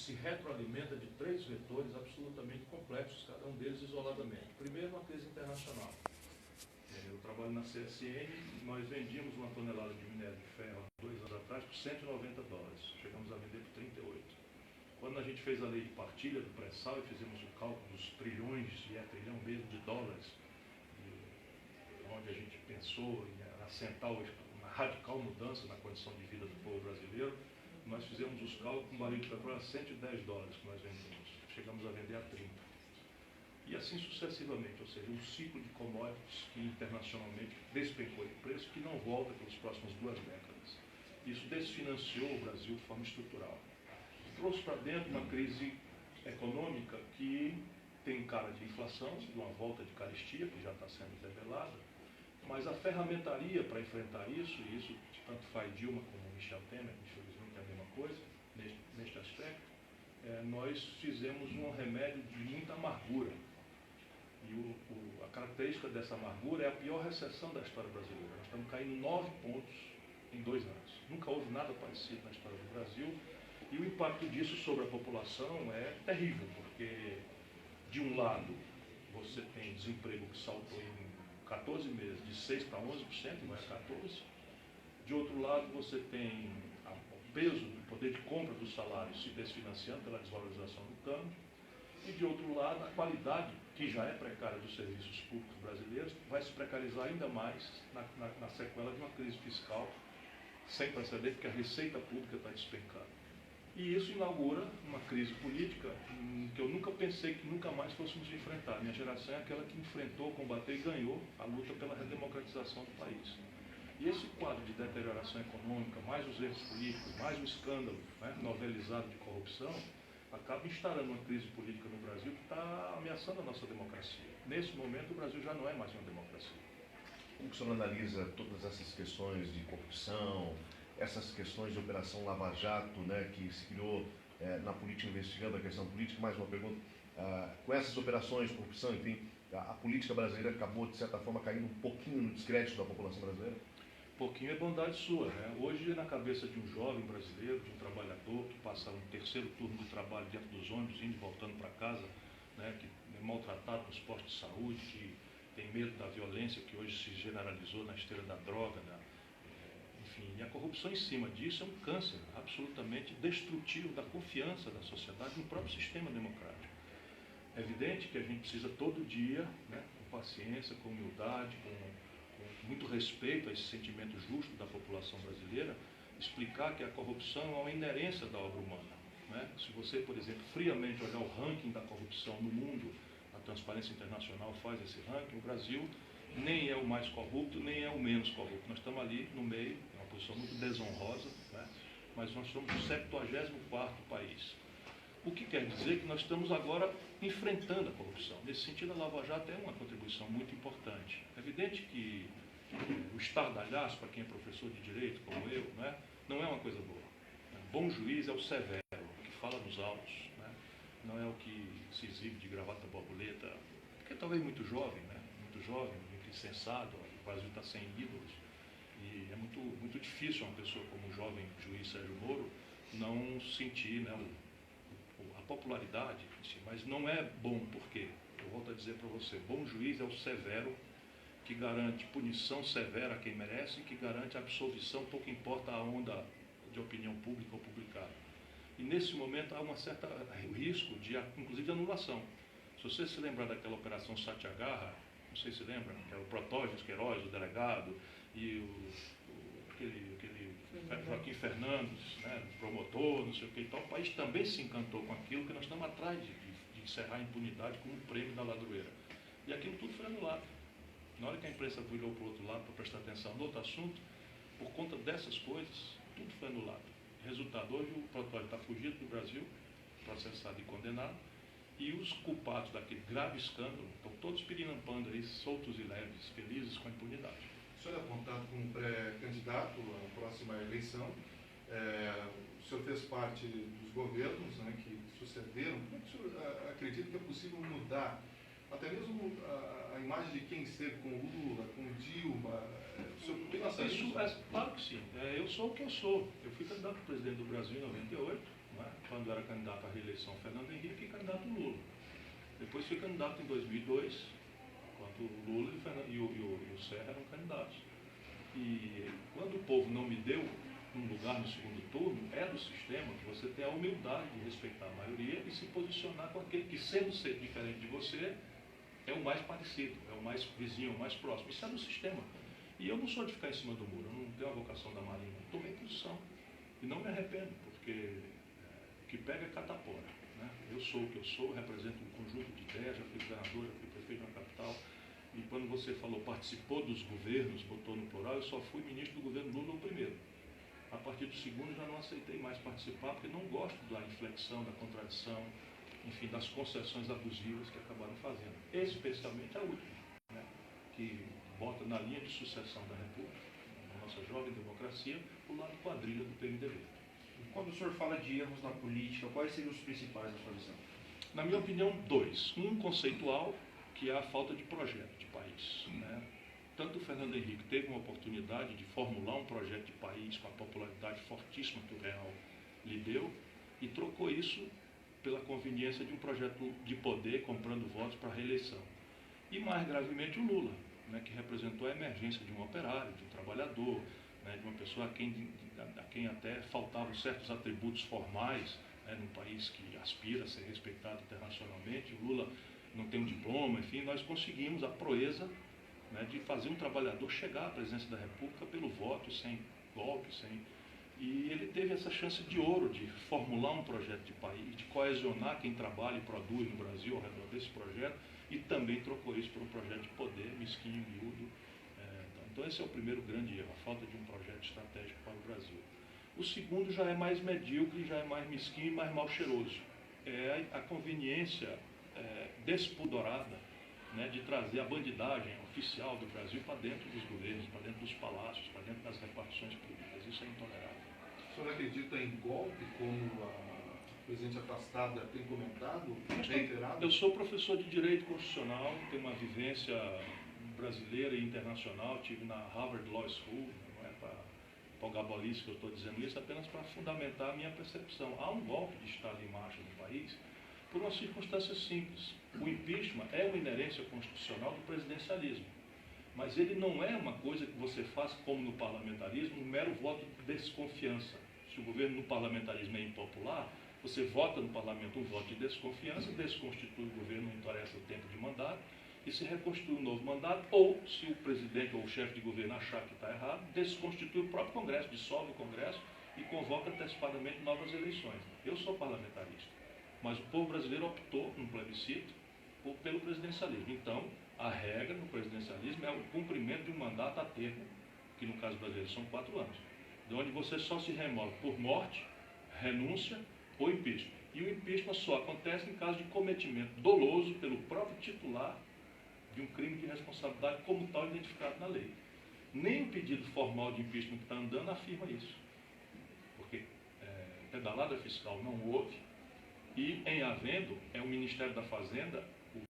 se retroalimenta de três vetores absolutamente complexos, cada um deles isoladamente. Primeiro, uma crise internacional. Eu trabalho na CSN, nós vendíamos uma tonelada de minério de ferro há 2 anos atrás por $190. Chegamos a vender por 38. Quando a gente fez a lei de partilha do pré-sal e fizemos o cálculo dos trilhões, e é trilhão mesmo, de dólares, onde a gente pensou em assentar uma radical mudança na condição de vida do povo brasileiro, nós fizemos os cálculos com um barril de petróleo a $110 que nós vendemos. Chegamos a vender a 30. E assim sucessivamente, ou seja, um ciclo de commodities que internacionalmente despencou de preço, que não volta pelas próximas 2 décadas. Isso desfinanciou o Brasil de forma estrutural. Trouxe para dentro uma crise econômica que tem cara de inflação, de uma volta de carestia, que já está sendo revelada, mas a ferramentaria para enfrentar isso, e isso tanto faz Dilma como Michel Temer, infelizmente é a mesma coisa, neste aspecto, nós fizemos um remédio de muita amargura. E a característica dessa amargura é a pior recessão da história brasileira. Nós estamos caindo 9 pontos em 2 anos. Nunca houve nada parecido na história do Brasil. E o impacto disso sobre a população é terrível, porque, de um lado, você tem desemprego que saltou em 14 meses de 6% para 11%, não é 14%. De outro lado, você tem o peso do poder de compra dos salários se desfinanciando pela desvalorização do câmbio. E, de outro lado, a qualidade, que já é precária dos serviços públicos brasileiros, vai se precarizar ainda mais na sequela de uma crise fiscal sem precedente, porque a receita pública está despencando. E isso inaugura uma crise política que eu nunca pensei que nunca mais fôssemos enfrentar. Minha geração é aquela que enfrentou, combateu e ganhou a luta pela redemocratização do país. E esse quadro de deterioração econômica, mais os erros políticos, mais o escândalo, né, novelizado de corrupção, acaba instalando uma crise política no Brasil que está ameaçando a nossa democracia. Nesse momento, o Brasil já não é mais uma democracia. Como o senhor analisa todas essas questões de corrupção, essas questões de Operação Lava Jato, né, que se criou na política, investigando a questão política? Mais uma pergunta. Com essas operações de corrupção, enfim, a política brasileira acabou, de certa forma, caindo um pouquinho no descrédito da população brasileira? Pouquinho é bondade sua, né? Hoje, na cabeça de um jovem brasileiro, de um trabalhador que passa um terceiro turno de trabalho dentro dos ônibus, indo e voltando para casa, né, que é maltratado nos postos de saúde, que tem medo da violência que hoje se generalizou na esteira da droga, né? Enfim, e a corrupção em cima disso é um câncer absolutamente destrutivo da confiança da sociedade no próprio sistema democrático. É evidente que a gente precisa todo dia, né, com paciência, com humildade, com muito respeito a esse sentimento justo da população brasileira, explicar que a corrupção é uma inerência da obra humana, né? Se você, por exemplo, friamente olhar o ranking da corrupção no mundo, a Transparência Internacional faz esse ranking, o Brasil nem é o mais corrupto, nem é o menos corrupto. Nós estamos ali no meio, é uma posição muito desonrosa, né? Mas nós somos o 74º país. O que quer dizer que nós estamos agora enfrentando a corrupção. Nesse sentido, a Lava Jato é uma contribuição muito importante. É evidente que o estardalhaço, para quem é professor de direito, como eu, né, não é uma coisa boa. Bom juiz é o severo, o que fala nos autos, né, não é o que se exibe de gravata borboleta, porque talvez muito jovem, né, muito insensado. O Brasil está sem ídolos. E é muito difícil uma pessoa como o jovem juiz Sérgio Moro não sentir, né, a popularidade, mas não é bom, porque, eu volto a dizer para você, bom juiz é o severo, que garante punição severa a quem merece e que garante absolvição, pouco importa a onda de opinião pública ou publicada. E nesse momento há um certo risco, inclusive de anulação. Se você se lembrar daquela operação Satyagraha, não sei se lembra, que era o Protógenes Queiroz, o delegado, e aquele Joaquim Fernandes, né, promotor, não sei o que e tal, o país também se encantou com aquilo, que nós estamos atrás de encerrar a impunidade como um prêmio da ladroeira. E aquilo tudo foi anulado. Na hora que a imprensa virou para o outro lado para prestar atenção no outro assunto, por conta dessas coisas, tudo foi anulado. Resultado, hoje o Protógenes está fugido do Brasil, processado e condenado, e os culpados daquele grave escândalo estão todos pirinampando aí, soltos e leves, felizes com a impunidade. O senhor é apontado como pré-candidato à próxima eleição. O senhor fez parte dos governos, né, que sucederam. Como é que o senhor acredita que é possível mudar até mesmo a imagem de quem esteve com o Lula, com o Dilma? O senhor pensa nisso? Claro que sim. Eu sou o que eu sou. Eu fui candidato a presidente do Brasil em 98, né? Quando era candidato à reeleição Fernando Henrique e candidato Lula. Depois fui candidato em 2002, quando o Lula e o Serra eram candidatos. E quando o povo não me deu um lugar no segundo turno, é do sistema que você tem a humildade de respeitar a maioria e se posicionar com aquele que, sendo ser diferente de você, é o mais parecido, é o mais vizinho, é o mais próximo. Isso é do sistema. E eu não sou de ficar em cima do muro, eu não tenho a vocação da Marinha. Eu tomei posição. E não me arrependo, porque o que pega é catapora. Né? Eu sou o que eu sou, represento um conjunto de ideias, já fui governador, já fui prefeito na capital. E quando você falou, participou dos governos, botou no plural, eu só fui ministro do governo Lula o primeiro. A partir do segundo já não aceitei mais participar, porque não gosto da inflexão, da contradição, enfim, das concessões abusivas que acabaram fazendo. Especialmente a última, né, que bota na linha de sucessão da República, na nossa jovem democracia, o lado quadrilha do PMDB. Quando o senhor fala de erros na política, quais seriam os principais na sua visão? Na minha opinião, dois. Um conceitual, que é a falta de projeto de país. Né? Tanto o Fernando Henrique teve uma oportunidade de formular um projeto de país com a popularidade fortíssima que o Real lhe deu e trocou isso pela conveniência de um projeto de poder, comprando votos para a reeleição. E mais gravemente o Lula, né, que representou a emergência de um operário, de um trabalhador, né, de uma pessoa a quem até faltavam certos atributos formais, né, num país que aspira a ser respeitado internacionalmente. O Lula não tem um diploma, enfim, nós conseguimos a proeza, né, de fazer um trabalhador chegar à presidência da República pelo voto, sem golpe, E ele teve essa chance de ouro de formular um projeto de país, de coesionar quem trabalha e produz no Brasil ao redor desse projeto, e também trocou isso por um projeto de poder mesquinho, miúdo. Então esse é o primeiro grande erro, a falta de um projeto estratégico para o Brasil. O segundo já é mais medíocre, já é mais mesquinho e mais mal cheiroso. É a conveniência despudorada, né, de trazer a bandidagem oficial do Brasil para dentro dos governos, para dentro dos palácios, para dentro das repartições públicas. Isso é intolerável. O senhor acredita em golpe, como a presidente afastada tem comentado, reiterado? Eu sou professor de Direito Constitucional, tenho uma vivência brasileira e internacional, tive na Harvard Law School, não é para o gabolice que eu estou dizendo isso, apenas para fundamentar a minha percepção. Há um golpe de Estado em marcha no país por uma circunstância simples. O impeachment é uma inerência constitucional do presidencialismo, mas ele não é uma coisa que você faz, como no parlamentarismo, um mero voto de desconfiança. Se o governo no parlamentarismo é impopular, você vota no parlamento um voto de desconfiança, desconstitui o governo, não interessa o tempo de mandato, e se reconstitui um novo mandato, ou, se o presidente ou o chefe de governo achar que está errado, desconstitui o próprio Congresso, dissolve o Congresso e convoca antecipadamente novas eleições. Eu sou parlamentarista, mas o povo brasileiro optou, num plebiscito, pelo presidencialismo. Então, a regra no presidencialismo é o cumprimento de um mandato a termo, que no caso brasileiro são 4 anos, de onde você só se remove por morte, renúncia ou impeachment. E o impeachment só acontece em caso de cometimento doloso pelo próprio titular de um crime de responsabilidade como tal identificado na lei. Nem o pedido formal de impeachment que está andando afirma isso. Porque pedalada fiscal não houve, e em havendo, é o Ministério da Fazenda